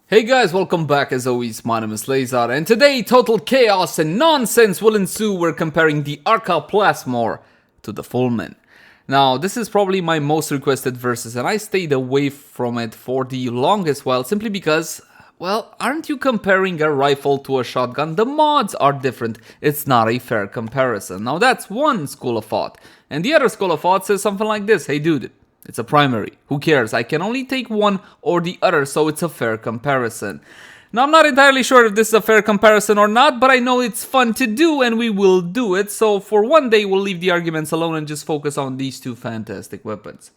Hey guys, welcome back. As always, my name is Leyzar, and today total chaos and nonsense will ensue. We're comparing the Arca Plasmor to the Fulmin. Now, this is probably my most requested versus, and I stayed away from it for the longest while simply because, well, aren't you comparing a rifle to a shotgun? The mods are different. It's not a fair comparison. Now, that's one school of thought. And the other school of thought says something like this. Hey dude, it's a primary. Who cares? I can only take one or the other, so it's a fair comparison. Now, I'm not entirely sure if this is a fair comparison or not, but I know it's fun to do and we will do it. So for one day, we'll leave the arguments alone and just focus on these two fantastic weapons.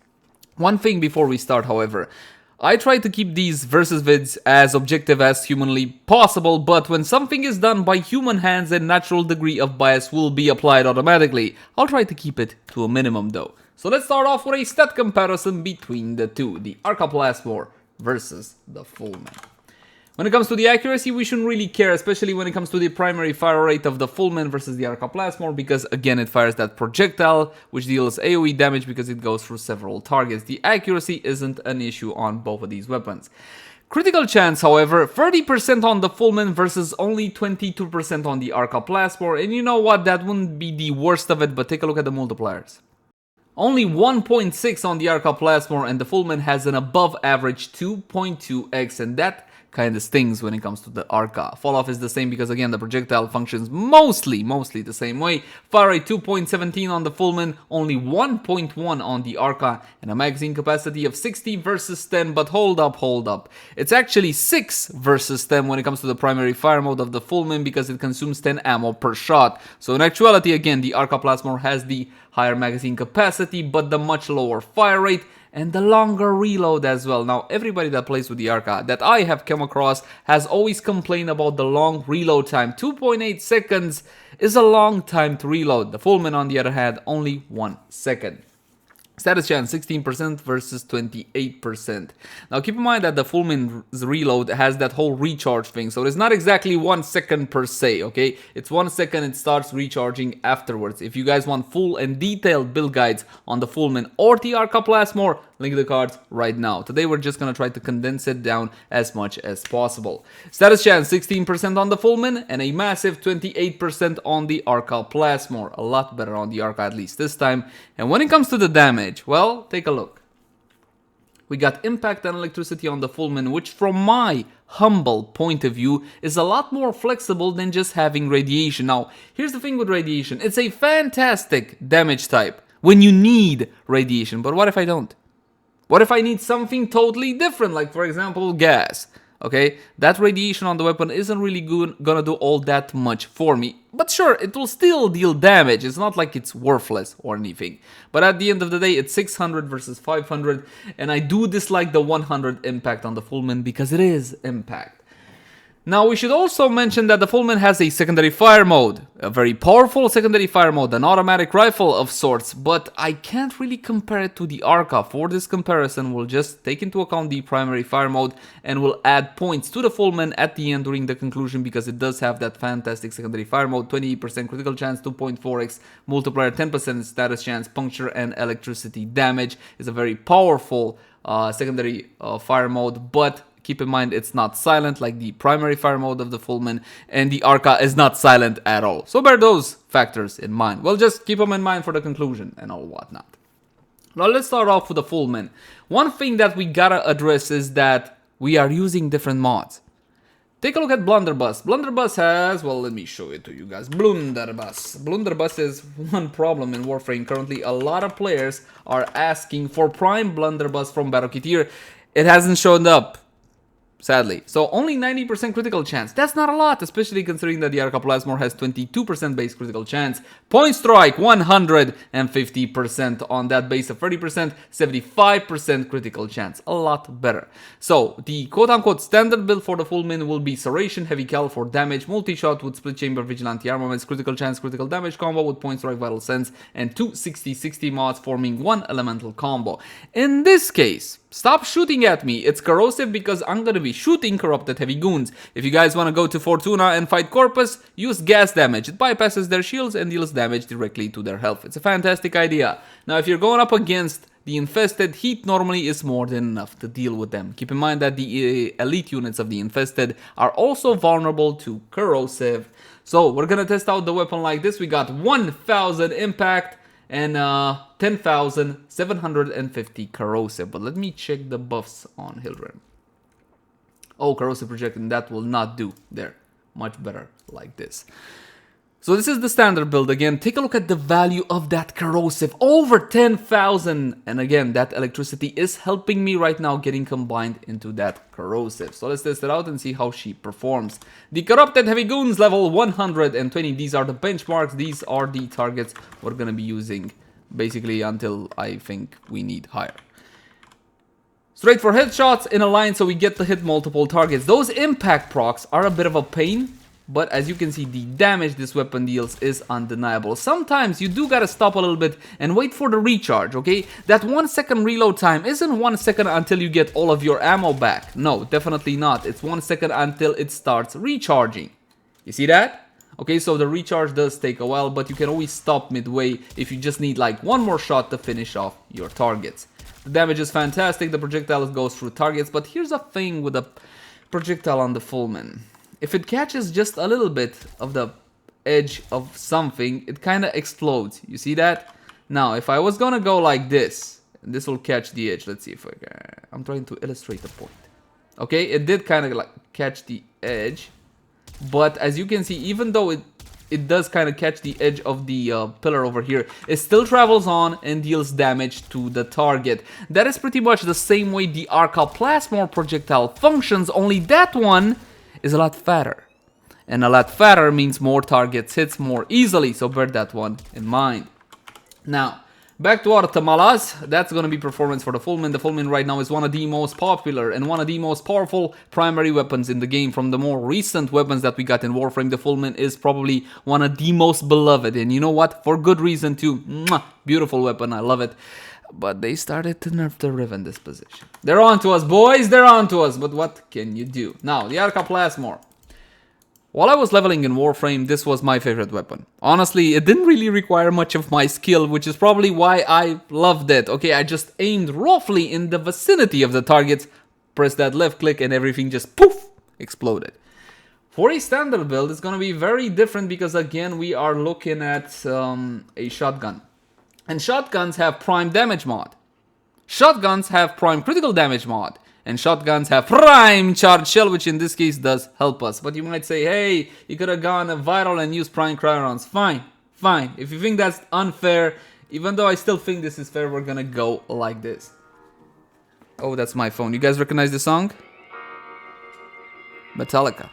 One thing before we start, however, I try to keep these versus vids as objective as humanly possible, but when something is done by human hands, a natural degree of bias will be applied automatically. I'll try to keep it to a minimum though. So let's start off with a stat comparison between the two, the Arca Plasmor versus the Fulmin. When it comes to the accuracy, we shouldn't really care, especially when it comes to the primary fire rate of the Fulmin versus the Arca Plasmor, because again, it fires that projectile, which deals AoE damage because it goes through several targets. The accuracy isn't an issue on both of these weapons. Critical chance, however, 30% on the Fulmin versus only 22% on the Arca Plasmor, and you know what, that wouldn't be the worst of it, but take a look at the multipliers. Only 1.6 on the Arca Plasmor, and the Fulmin has an above average 2.2x, and that kind of stings when it comes to the Arca. Falloff is the same because again the projectile functions mostly the same way. Fire rate 2.17 on the Fulmin, only 1.1 on the Arca, and a magazine capacity of 60 versus 10, but hold up. It's actually 6 versus 10 when it comes to the primary fire mode of the Fulmin because it consumes 10 ammo per shot. So in actuality, again, the Arca Plasmor has the higher magazine capacity, but the much lower fire rate and the longer reload as well. Now, everybody that plays with the Arca that I have come across has always complained about the long reload time. 2.8 seconds is a long time to reload. The Fulmin, on the other hand, only 1 second. Status chance 16% versus 28%. Now keep in mind that the Fulmin's reload has that whole recharge thing, so it's not exactly 1 second per se, okay? It's 1 second, it starts recharging afterwards. If you guys want full and detailed build guides on the Fulmin or the Arca Plasmor, link in the cards right now. Today we're just gonna try to condense it down as much as possible. Status chance 16% on the Fulmin and a massive 28% on the Arca Plasmor. A lot better on the Arca, at least this time. And when it comes to the damage, well, take a look. We got impact and electricity on the Fulmin, which from my humble point of view is a lot more flexible than just having radiation. Now, here's the thing with radiation. It's a fantastic damage type when you need radiation, but what if I don't? What if I need something totally different, like for example gas? Okay, that radiation on the weapon isn't really gonna do all that much for me. But sure, it will still deal damage. It's not like it's worthless or anything. But at the end of the day, it's 600 versus 500. And I do dislike the 100 impact on the Fulmin because it is impact. Now, we should also mention that the Fulmin has a secondary fire mode, a very powerful secondary fire mode, an automatic rifle of sorts, but I can't really compare it to the Arca. For this comparison, we'll just take into account the primary fire mode and we'll add points to the Fulmin at the end during the conclusion because it does have that fantastic secondary fire mode, 28% critical chance, 2.4x multiplier, 10% status chance, puncture and electricity damage. Is a very powerful secondary fire mode, but keep in mind, it's not silent like the primary fire mode of the Fulmin, and the Arca is not silent at all. So bear those factors in mind. Well, just keep them in mind for the conclusion and all whatnot. Now, let's start off with the Fulmin. One thing that we gotta address is that we are using different mods. Take a look at Blunderbuss. Blunderbuss has, well, let me show it to you guys. Blunderbuss. Blunderbuss is one problem in Warframe. Currently, a lot of players are asking for Prime Blunderbuss from Battleketeer. It hasn't shown up, sadly. So only 90% critical chance. That's not a lot, especially considering that the Arca Plasmor has 22% base critical chance. Point strike, 150% on that base of 30%, 75% critical chance. A lot better. So the quote-unquote standard build for the Fulmin will be Serration, Heavy Cal for damage, multi-shot with split chamber vigilante armaments, critical chance, critical damage combo with point strike, vital sense, and two 60-60 mods forming one elemental combo. In this case, stop shooting at me. It's corrosive because I'm gonna be shooting corrupted heavy goons. If you guys want to go to Fortuna and fight Corpus, use gas damage. It bypasses their shields and deals damage directly to their health. It's a fantastic idea. Now, if you're going up against the infested, heat normally is more than enough to deal with them. Keep in mind that the elite units of the infested are also vulnerable to corrosive. So we're gonna test out the weapon like this. We got 1000 impact and 10,750 corrosive. But let me check the buffs on Hildren. Oh, corrosive projectile, that will not do there. Much better like this. So this is the standard build. Again, take a look at the value of that corrosive. Over 10,000. And again, that electricity is helping me right now getting combined into that corrosive. So let's test it out and see how she performs. The corrupted heavy goons level 120. These are the benchmarks. These are the targets we're going to be using basically until I think we need higher. Straight for headshots in a line so we get to hit multiple targets. Those impact procs are a bit of a pain. But as you can see, the damage this weapon deals is undeniable. Sometimes you do gotta stop a little bit and wait for the recharge, okay? That 1 second reload time isn't 1 second until you get all of your ammo back. No, definitely not. It's 1 second until it starts recharging. You see that? Okay, so the recharge does take a while, but you can always stop midway if you just need like one more shot to finish off your targets. The damage is fantastic. The projectile goes through targets, but here's a thing with the projectile on the Fulmin. If it catches just a little bit of the edge of something, it kind of explodes. You see that? Now, if I was gonna go like this, this will catch the edge. Let's see if I can. I'm trying to illustrate the point. Okay, it did kind of like catch the edge. But as you can see, even though it does kind of catch the edge of the pillar over here, it still travels on and deals damage to the target. That is pretty much the same way the Arca Plasmor projectile functions, only that one is a lot fatter. And a lot fatter means more targets hits more easily, so bear that one in mind. Now, back to our Tamalas. That's gonna be performance for the Fulmin. The Fulmin right now is one of the most popular and one of the most powerful primary weapons in the game. From the more recent weapons that we got in Warframe, the Fulmin is probably one of the most beloved. And you know what? For good reason too. Mwah! Beautiful weapon, I love it. But they started to nerf the Riven disposition. They're on to us, boys. They're on to us. But what can you do? Now, the Arca Plasmor. While I was leveling in Warframe, this was my favorite weapon. Honestly, it didn't really require much of my skill, which is probably why I loved it. Okay, I just aimed roughly in the vicinity of the targets, pressed that left click, and everything just poof, exploded. For a standard build, it's going to be very different because, again, we are looking at a shotgun. And shotguns have prime damage mod. Shotguns have prime critical damage mod. And shotguns have prime charge shell, which in this case does help us. But you might say, hey, you could have gone viral and used prime cryo rounds. Fine, fine. If you think that's unfair, even though I still think this is fair, we're gonna go like this. Oh, that's my phone. You guys recognize the song? Metallica.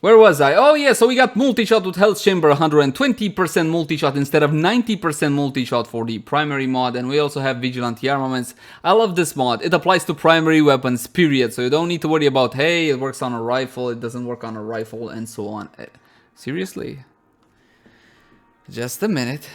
Where was I? Oh yeah, so we got multi-shot with health chamber, 120% multi-shot instead of 90% multi-shot for the primary mod, and we also have vigilante armaments. I love this mod. It applies to primary weapons, period, so you don't need to worry about, hey, it works on a rifle, it doesn't work on a rifle, and so on. Seriously? Just a minute.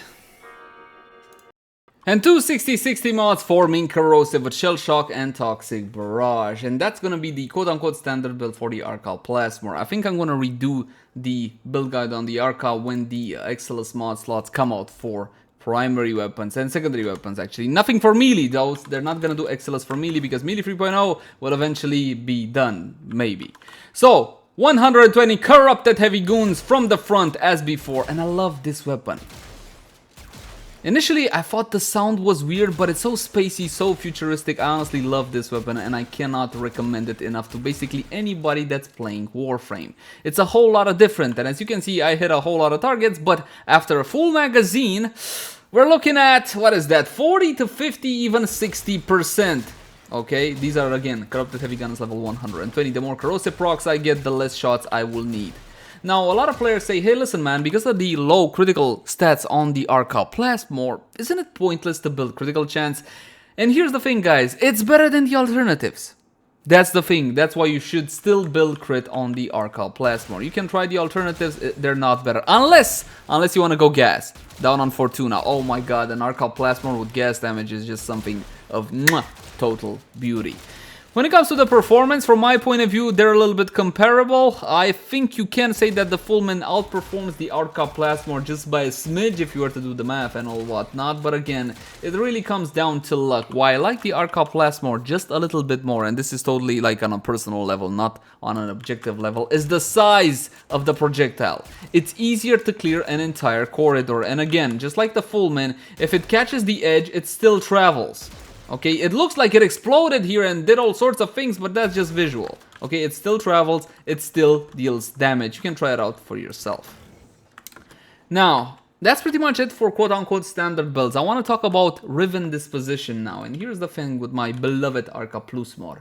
And two 60/60 mods forming corrosive with shell shock and toxic barrage, and that's gonna be the quote-unquote standard build for the Arca Plasmor. I think I'm gonna redo the build guide on the Arca when the Excellus mod slots come out for primary weapons and secondary weapons. Actually, nothing for melee. Those they're not gonna do Excellus for melee because melee 3.0 will eventually be done, maybe. So 120 corrupted heavy goons from the front as before, and I love this weapon. Initially, I thought the sound was weird, but it's so spacey, so futuristic. I honestly love this weapon, and I cannot recommend it enough to basically anybody that's playing Warframe. It's a whole lot of different, and as you can see, I hit a whole lot of targets, but after a full magazine, we're looking at, what is that, 40 to 50, even 60%. Okay, these are, again, corrupted heavy guns level 120. The more corrosive procs I get, the less shots I will need. Now, a lot of players say, hey, listen, man, because of the low critical stats on the Arca Plasmor, isn't it pointless to build critical chance? And here's the thing, guys, it's better than the alternatives. That's the thing, that's why you should still build crit on the Arca Plasmor. You can try the alternatives, they're not better. Unless you want to go gas. Down on Fortuna, oh my god, an Arca Plasmor with gas damage is just something of total beauty. When it comes to the performance, from my point of view, they're a little bit comparable. I think you can say that the Fulmin outperforms the Arca Plasmor just by a smidge if you were to do the math and all whatnot. But again, it really comes down to luck. Why I like the Arca Plasmor just a little bit more, and this is totally like on a personal level, not on an objective level, is the size of the projectile. It's easier to clear an entire corridor. And again, just like the Fulmin, if it catches the edge, it still travels. Okay, it looks like it exploded here and did all sorts of things, but that's just visual. Okay, it still travels, it still deals damage. You can try it out for yourself. Now, that's pretty much it for quote-unquote standard builds. I want to talk about Riven disposition now. And here's the thing with my beloved Arca Plasmor.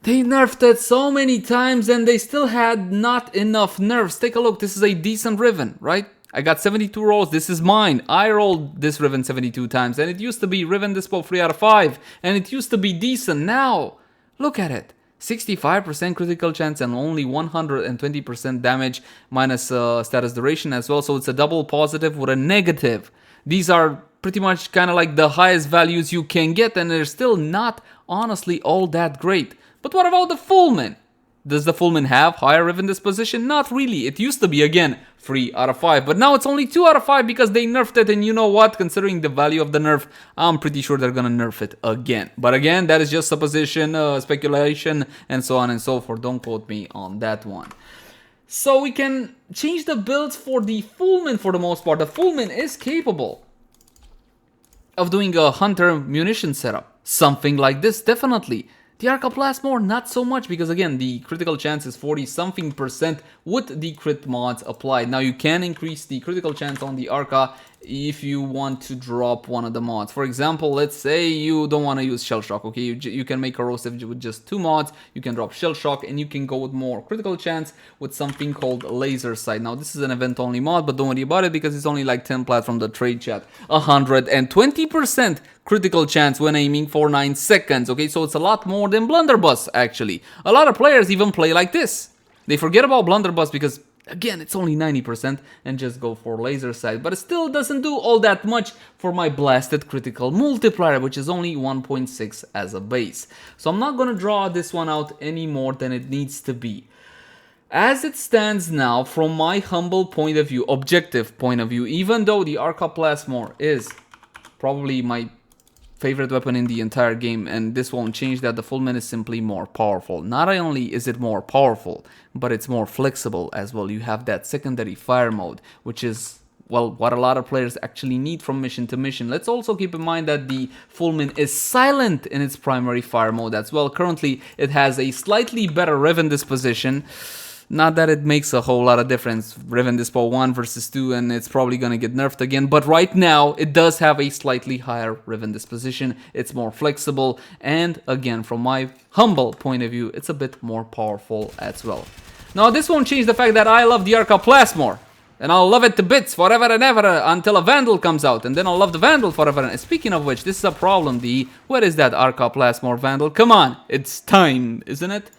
They nerfed it so many times and they still had not enough nerfs. Take a look, this is a decent Riven, right? I got 72 rolls, this is mine. I rolled this Riven 72 times and it used to be Riven Dispo 3 out of 5 and it used to be decent. Now, look at it. 65% critical chance and only 120% damage minus status duration as well. So it's a double positive with a negative. These are pretty much kind of like the highest values you can get and they're still not honestly all that great. But what about the Fulmin? Does the Fulmin have higher Riven disposition? Not really. It used to be, again, 3 out of 5. But now it's only 2 out of 5 because they nerfed it. And you know what? Considering the value of the nerf, I'm pretty sure they're gonna nerf it again. But again, that is just supposition, speculation, and so on and so forth. Don't quote me on that one. So we can change the builds for the Fulmin for the most part. The Fulmin is capable of doing a hunter munition setup. Something like this, definitely. The Arca Plasmor, not so much, because again, the critical chance is 40-something% with the crit mods applied. Now, you can increase the critical chance on the Arca if you want to drop one of the mods. For example, let's say you don't want to use Shell Shock, okay? You can make a corrosive with just 2 mods, you can drop Shell Shock, and you can go with more critical chance with something called Laser Sight. Now, this is an event-only mod, but don't worry about it because it's only like 10 plat from the trade chat. 120% critical chance when aiming for 9 seconds, okay? So it's a lot more than Blunderbuss, actually. A lot of players even play like this. They forget about Blunderbuss because again, it's only 90% and just go for Laser Sight, but it still doesn't do all that much for my blasted critical multiplier, which is only 1.6 as a base. So I'm not gonna draw this one out any more than it needs to be. As it stands now, from my humble point of view, objective point of view, even though the Arca Plasmor is probably my favorite weapon in the entire game, and this won't change that, the Fulmin is simply more powerful. Not only is it more powerful, but it's more flexible as well. You have that secondary fire mode, which is, well, what a lot of players actually need from mission to mission. Let's also keep in mind that the Fulmin is silent in its primary fire mode as well. Currently, it has a slightly better Riven disposition. Not that it makes a whole lot of difference. Riven Dispo 1 versus 2, and it's probably gonna get nerfed again. But right now, it does have a slightly higher Riven disposition. It's more flexible, and again, from my humble point of view, it's a bit more powerful as well. Now, this won't change the fact that I love the Arca Plasmor. And I'll love it to bits forever and ever until a Vandal comes out. And then I'll love the Vandal forever. And speaking of which, this is a problem, D. Where is that Arca Plasmor Vandal? Come on, it's time, isn't it?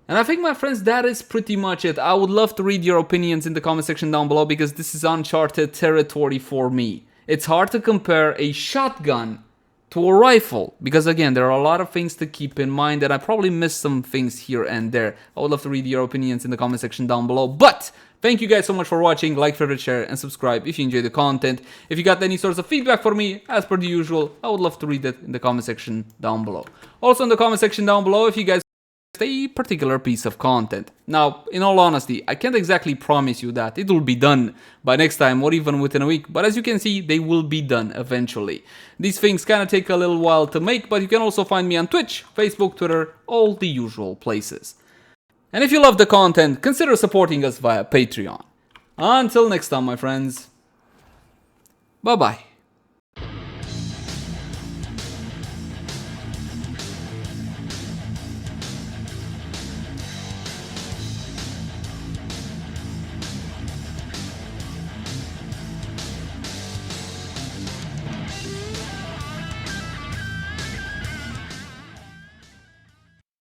And I think, my friends, that is pretty much it. I would love to read your opinions in the comment section down below because this is uncharted territory for me. It's hard to compare a shotgun to a rifle because, again, there are a lot of things to keep in mind and I probably missed some things here and there. I would love to read your opinions in the comment section down below. But thank you guys so much for watching. Like, favorite, share, and subscribe if you enjoyed the content. If you got any sorts of feedback for me, as per the usual, I would love to read it in the comment section down below. Also in the comment section down below, if you guys a particular piece of content. Now, in all honesty, I can't exactly promise you that it will be done by next time or even within a week, but as you can see, they will be done eventually. These things kind of take a little while to make, but you can also find me on Twitch, Facebook, Twitter, all the usual places. And if you love the content, consider supporting us via Patreon. Until next time, my friends, bye-bye.